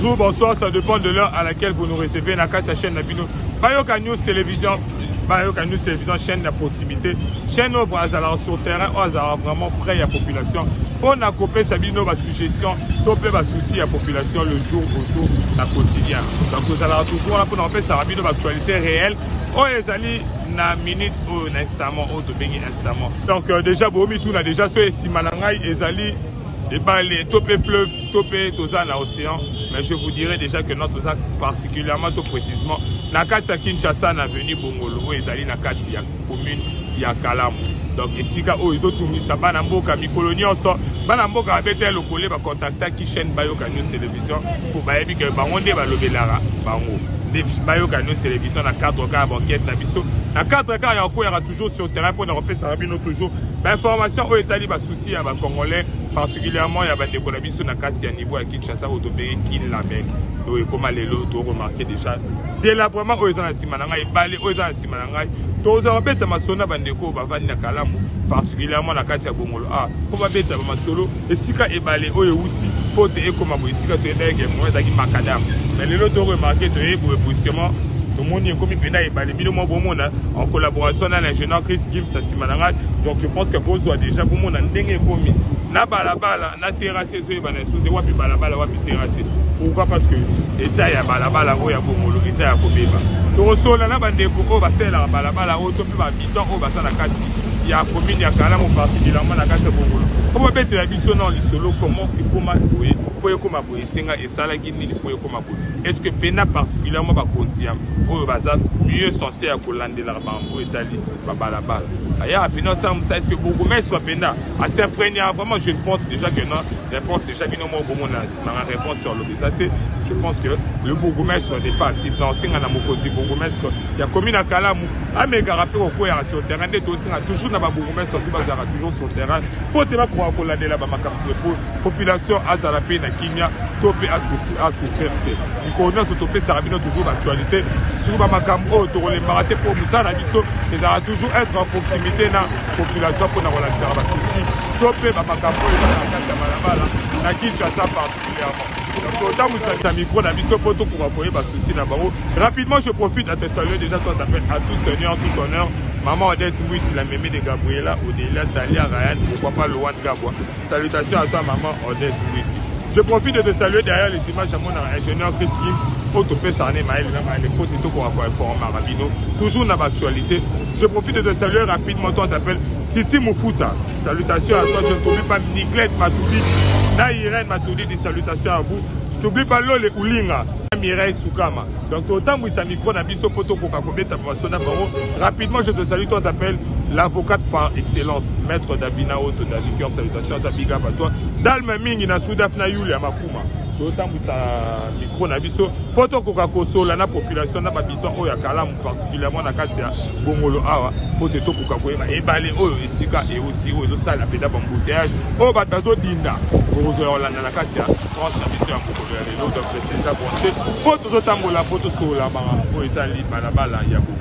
Bonjour, bonsoir, ça dépend de l'heure à laquelle vous nous recevez. Dans la chaîne Nabino, Bayoka News Télévision, chaîne de proximité. Chaîne où vous allez sur le terrain, où vous allez vraiment près à la population. Pour nous couper Sabino, ma suggestion, topé ma souci à la population le jour au jour, la quotidien. Donc vous allez toujours là pour nous faire Sabino, l'actualité réelle. Oh, les amis, na minute, oh, instamment, oh, instamment. Donc déjà, vous avez déjà ce Simanangai, les amis. Et bah, les topé fleuve, topé Toza dans l'océan. Mais je vous dirais déjà que notre Toza, particulièrement, tout précisément, Nakati Kinshasa, n'a venu Bongolo, où ils allaient Nakati, il y a commune, il y a Kalam. Donc, ici, ils ont tout mis ça, Banamboka, Mikolonie, on sort. Banamboka avait été le collègue, va contacter qui chaîne Bayoka News Télévision pour Bayebi que Bangonde va lever la Bango. Bayoka News Télévision, la 4K à banquette, Nabiso. La 4K, il y aura toujours sur le terrain pour nous repérer ça, toujours. L'information au Italie va souci à Congolais, particulièrement il y a des collabis sur la 4 niveau à Kinshasa, au Tobé, qui la mec. Donc, comme les lots, remarqué déjà. Dès là, vraiment, aux gens Simananga, et balé, aux gens Simananga, tous les embêtes à ma sona bandeko, bavani na kalamu, particulièrement la 4 Bongolo. Ah, comme embêtes à ma solo, et si ka et balé, oh, et aussi, pour te comme à si ka te nègre, moi, d'agi macadam. Mais les lots, remarqué, te est brusquement. Le monde est comme il est en collaboration avec l'ingénieur Chris Gibbs à Simananga. Donc je pense que vous soit déjà pour mon ndenge commis. Na balabala, na terrassé, so yeba na sous wapi balabala wapi terrassé. Pourquoi? Parce que l'état ya balabala o ya bomolo isa ya kobeba. To sola na bande ko ba sela balabala o to pe ba biton o ba sala kati. Ya commune ya kala mo particulièrement na kati bomolo. Comment bête la biso non lisolo comment et comment jouer pour comment boyer senga et sala gini pour comment boyer. Est-ce que pena particulièrement ba kontiam o ba za mieux censé à kolande la bango Italie ba balabala. Aya rapidement ça est-ce que beaucoup mais soit pena à s'imprégner vraiment je pense déjà que non réponse déjà bien au moment là ma réponse sur l'obésité je pense que le bourgmestre n'est pas actif dans singa na mokozi bourgmestre il y a commune à Kalamu ah mais rappel au quoi sur le terrain des dossiers toujours na ba bourgmestre tout bazara toujours sur le terrain pour te pour kolande la ba population azarape na Kimia topé à souffrir il connaît ce topé sarabino toujours l'actualité sur ba makambo to les maraté pour musala biso ils va toujours être en proximité na population pour na relaxer ba souci topé ba makambo et na kata balabala na Kinshasa particulièrement. Donc autant vous avez un micro na biso poto pour appuyer ba souci na bango. Rapidement je profite à te saluer déjà toi t'appelles à tout seigneur tout honneur. Maman Odette Mouiti, la mémé de Gabriela, Odélia, Talia, Ryan, pourquoi pas Loan Gabois. Salutations à toi maman Odette Mouiti. Je profite de te saluer derrière les images à mon ingénieur Chris Gibbs, Otopé Sarné Maël, les potes et tout pour avoir un Marabino, toujours dans l'actualité. Je profite de te saluer rapidement, toi t'appelles Titi Moufuta. Salutations à toi, je ne t'oublie pas Nicolette Matoudi, Naïren Matoudi, des salutations à vous. Je t'oublie pas Lole Oulinga. Mireille Soukama. Donc autant vous avez micro Nabiso Poto rapidement je te salue, toi t'appelles l'avocate par excellence, maître Davina Oto Davikur, salutations à Biga à toi. Dalma Mingi na Soudafna Yuli à Makuma. Autant vous avez micro Nabiso Poto Kokakoso, la population n'a pas habitant au Yakalam, particulièrement na Katia Bongolo Awa, Poteto Kokakoema, et Balé, oh, et Sika, et Oti, oh, et ça, la pédale embouteillage, oh, Batazo Dinda, Rose Orlanda na Katia, tranche habituée à Mokolo, et l'autre, donc, c'est déjà pensé. Poto Zotambola, Poto Sola, Mara, Italie, Balabala, Yaboko.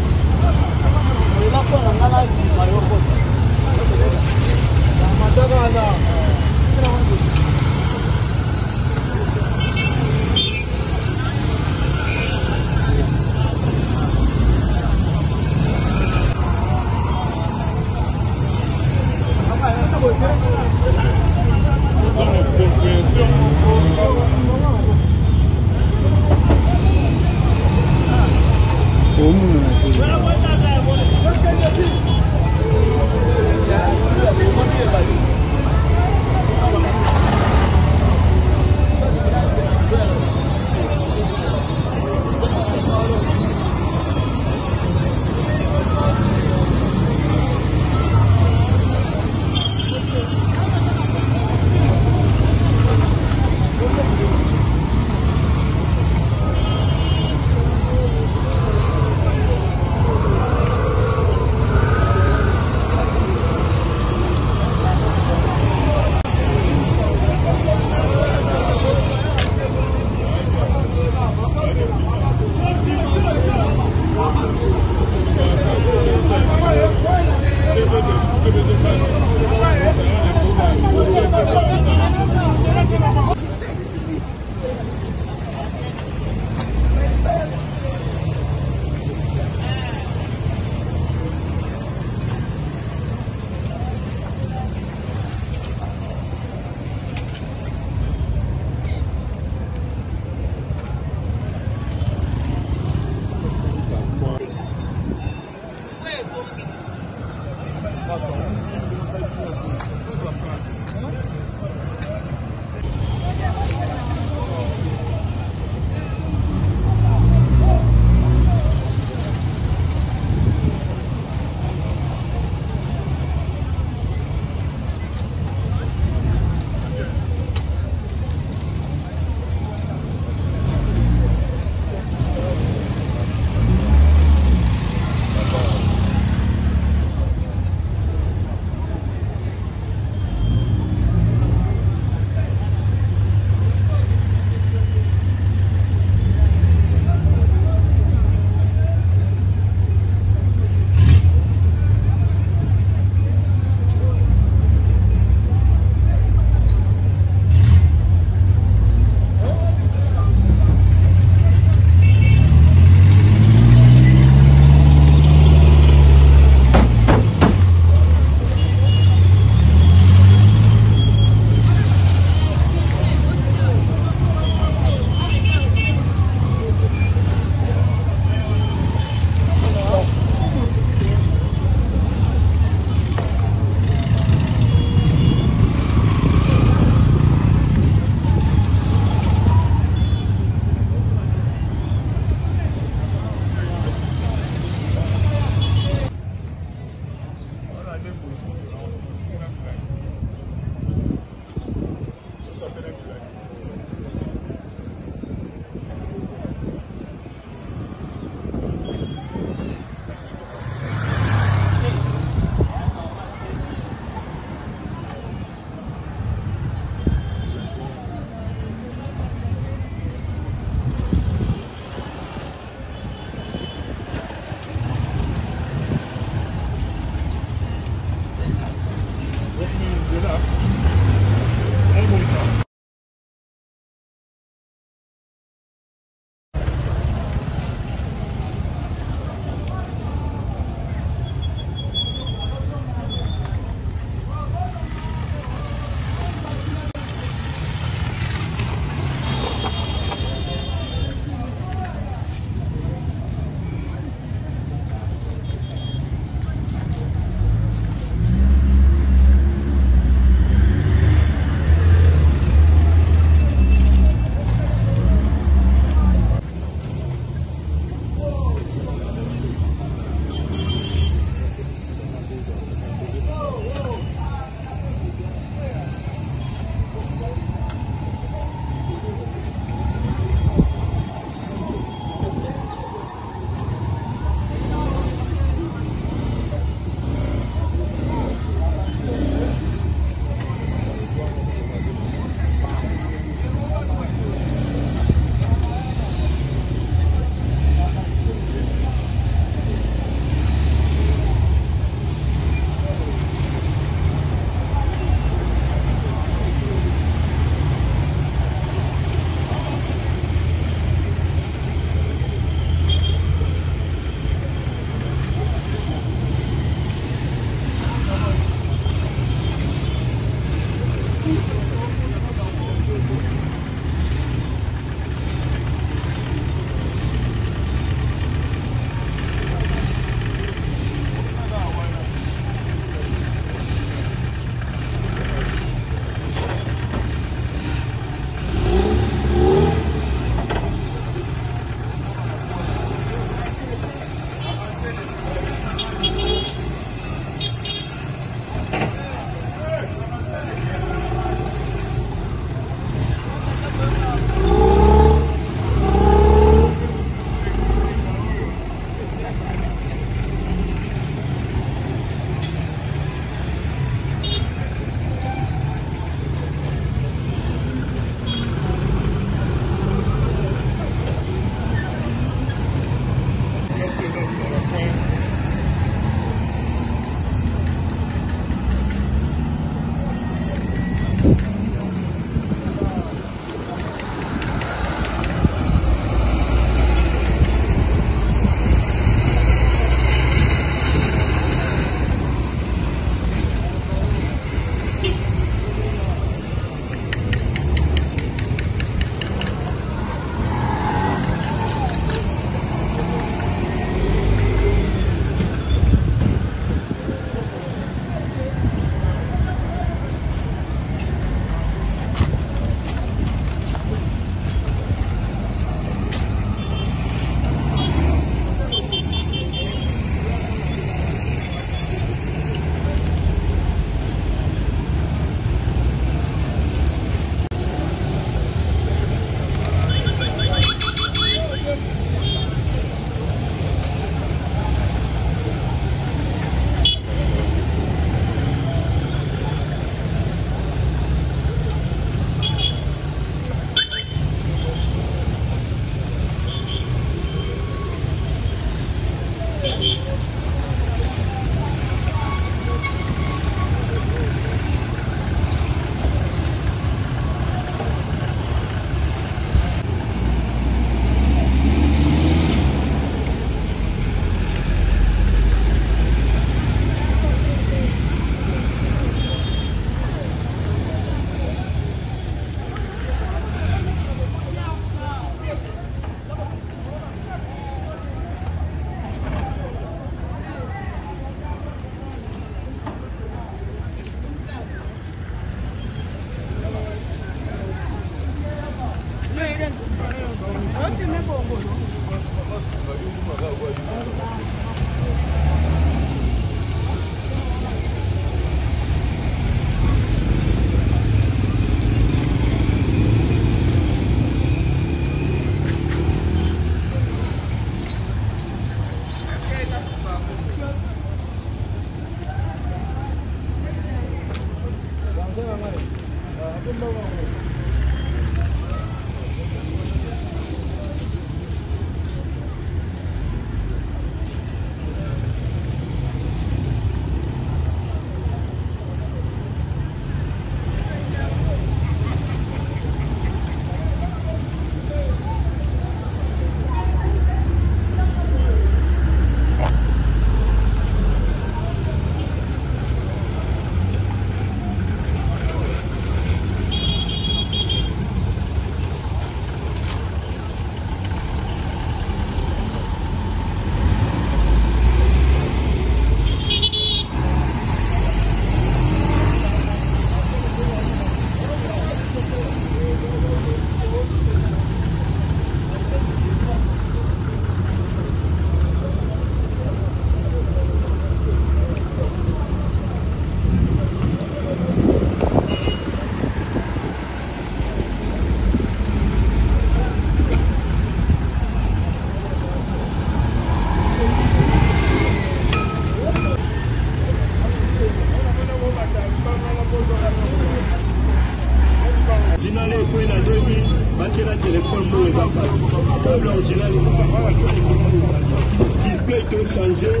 changer,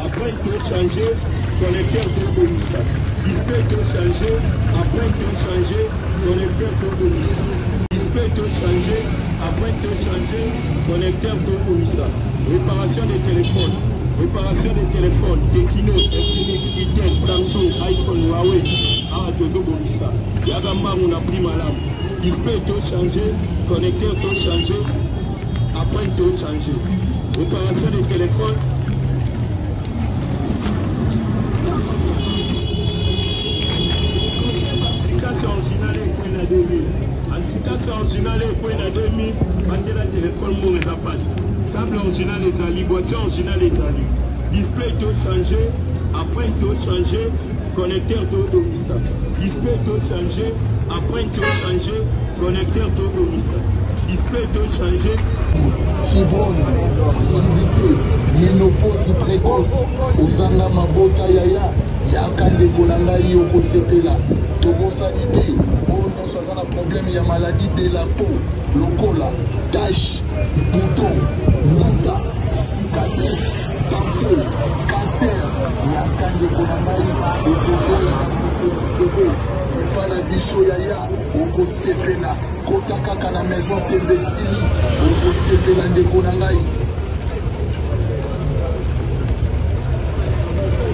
après il faut changer, connecteur de Bonissa. Display peut changer, après il faut changer, connecteur de Bonissa. Display peut changer, après il faut changer, connecteur de Bonissa. Réparation des téléphones. Réparation des téléphones, Tekino, Infinix, Itel, Samsung, iPhone, Huawei. Ah, Tozo Bonissa. Yagamba, on a pris malade. Display peut changer, connecteur peut changer, après il faut changer. Réparation des téléphones. Anticasse original et point à 2000. Anticasse original et point à 2000. Battez la téléphone pour les passes. Câble original les alliés, boîtier original les alliés. Display tout changé, après tout changé, connecteur tout domissa. Display tout changé, après tout changé, connecteur tout domissa. Display tout changé. Fibrone, fertilité, ménopause précoce, Ozanga Mabota Yaya, Yakande Kolanga Yoko Sepela, Togo Sanité, on a un problème, il y a maladie de la peau, locola, tache, bouton, muta, cicatrice, tampon, cancer, Yakande Kolanga Yoko Sepela, pas la bicho Yaya, Oko Sepela. Kotaka kana maison Tembesili, Oko Sepela ndeko nangai.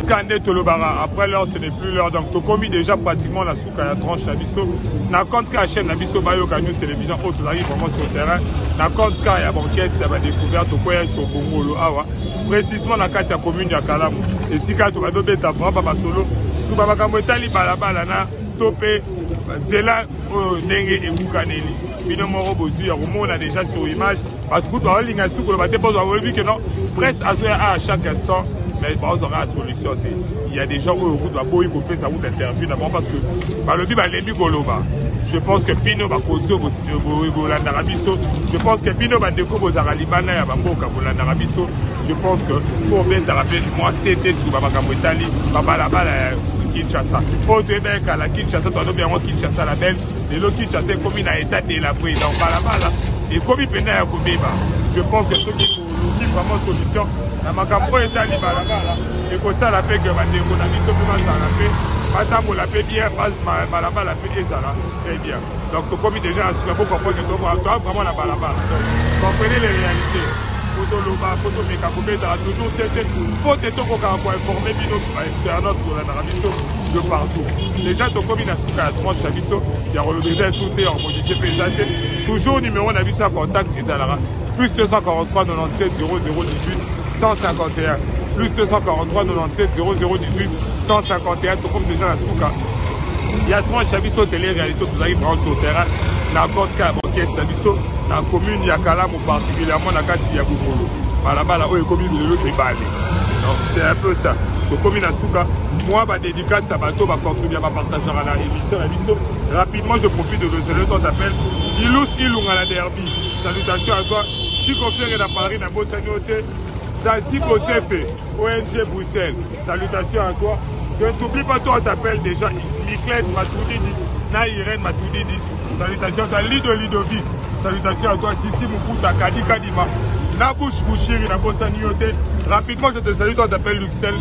Kande Tolobara, après l'heure ce n'est plus l'heure, donc tu as commis déjà pratiquement la souka à la tranche Nabiso. N'a compte qu'à la chaîne Nabiso Bayo Canyon Télévision, autres arrivent vraiment sur le terrain. N'a compte qu'à la banquette, ça va découvrir au quoi sur Bongo le Awa. Précisément dans la commune de Kalam. Et si quand tu vas donner ta frappe à solo, sous Babakamotali Balabalana, topé, Zela, Nenge et Moukaneli. Bino Moro Bozu, on a déjà sur image. Parce que tu as ligne à sous le bateau, que non, presse à chaque instant. Mais on aura la solution. Il y a des gens où on doit pas y couper sa route d'interview d'abord parce que par le but, je pense que Pino va continuer je pense que Pino va découvrir aux Aralibana et à Bamboka Bolandarabiso. Je pense que pour bien te rappeler, moi c'était sur Babakamotali, Babalabala Kinshasa. Pour te dire qu'à la Kinshasa, tu as bien Kinshasa la belle, et l'autre Kinshasa comme il a été de la paix dans Balabala. Et comme il pénait à Koubeba, je pense que ceux qui font vraiment solution, la Macambo est à Balabala, et comme ça la paix que Bandeko n'a mis tout le monde dans la paix. Madame la paix bien, Balabala la paix et ça là, très bien. Donc comme il déjà a su, il faut comprendre que tu as vraiment la Balabala. Donc comprenez les réalités. Photo-Loba, photo-Mekakobé, ça a toujours été faut être pour informer notre pour la Narabiso de partout. Les gens ont commis la souka à tranche Nabiso, il y a déjà sauté en modifié paysage. Toujours numéro Nabiso à contact Izalara. Plus 243 97 0018 151. Plus 243 97 0018 151. Tout comme déjà la souka. Il y a tranche Nabiso télé-réalité, vous arrivez vraiment sur le terrain. N'importe quel banquet Nabiso. Dans la commune, il y a Kalam, particulièrement dans la carte, il y a Boukolo. Là-bas, là où il y a commune de l'autre, il va aller. Donc, c'est un peu ça. Donc, commune à Souka, moi, ma dédicace, ça va contribuer à ma partage à la émission. Rapidement, je profite de le temps d'appel. Ilous Ilung à la derby. Salutations à toi. Chico Ferre à Paris, dans Botanioté. Zanzibo Sefe, ONG Bruxelles. Salutations à toi. Je ne t'oublie pas, toi, on t'appelle déjà Miklet Matoudidi, Naïren Matoudidi. Salutations à Lidovic. Salutations à toi, Titi Moukuta, Kadi Kadima. Nabouche Bouchiri, Nabosa Nioté. Rapidement, je te salue, toi, on t'appelle Luxel,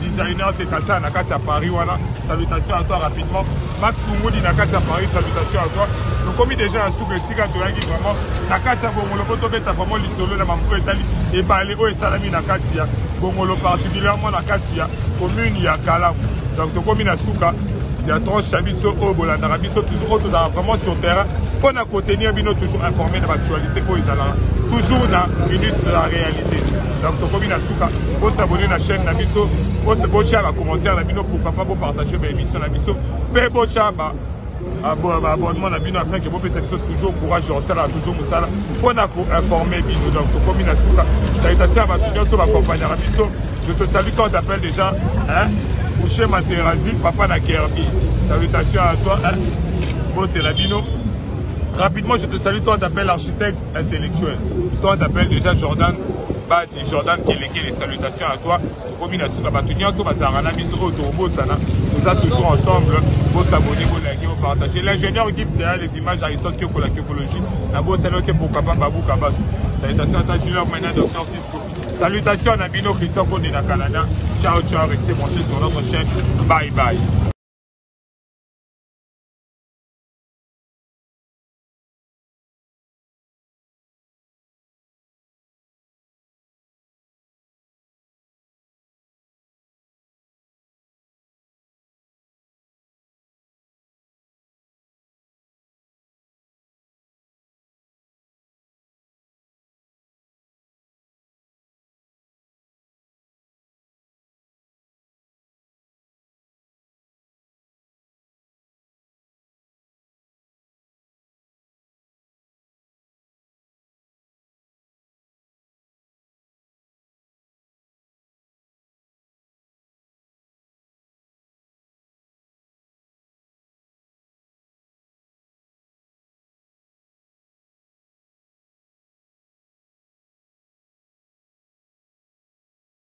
designer Tekasa, Nakata Paris, voilà. Salutations à toi, rapidement. Max Fungoudi, Nakata Paris, salutations à toi. Nous commis déjà un souk et Sika Touragi, vraiment. Nakata Bongolo, Potobeta, vraiment, l'isolo, la Mamou Etali, et Baléo et Salami Nakatia. Bongolo, particulièrement Nakatia, commune, il y a Kalam. Donc, nous commis un souk. Il y a trop Chabiso, Obola, Narabiso, toujours vraiment sur terrain. Pour nous tenir, toujours informé de l'actualité, toujours dans minute de la réalité. Donc, comme il a souka, vous s'abonner à la chaîne Nabiso, vous s'abonner à la commentaire, pourquoi pas vous partager mes émissions Nabiso, paix bochaba, abonnement Nabino afin que vous puissiez toujours courage, toujours Moussala, pour nous informer Bino. Donc, comme il a souka, salutations à ma sur ma compagnie Nabiso. Je te salue quand on t'appelle déjà, hein? Coucher Materazi, papa Nakerbi. Salutations à toi, hein? Bon, Telabino. Rapidement, je te salue, toi, on t'appelle architecte intellectuel. Toi, on t'appelle déjà Jordan Bati, Jordan Keleke, les salutations à toi. Nous sommes toujours ensemble. Vous s'abonner, vous likez, vous partagez. L'ingénieur guide derrière les images Aristote Kyoko, la Kyokologie. Nabo Salote pour Kapa Babou Kabasu. Salutations à toi, Junior Mena, Dr. Cisco. Salutations à Nabino Christophe Kondé, Canada. Ciao, ciao, restez branchés sur notre chaîne. Bye bye.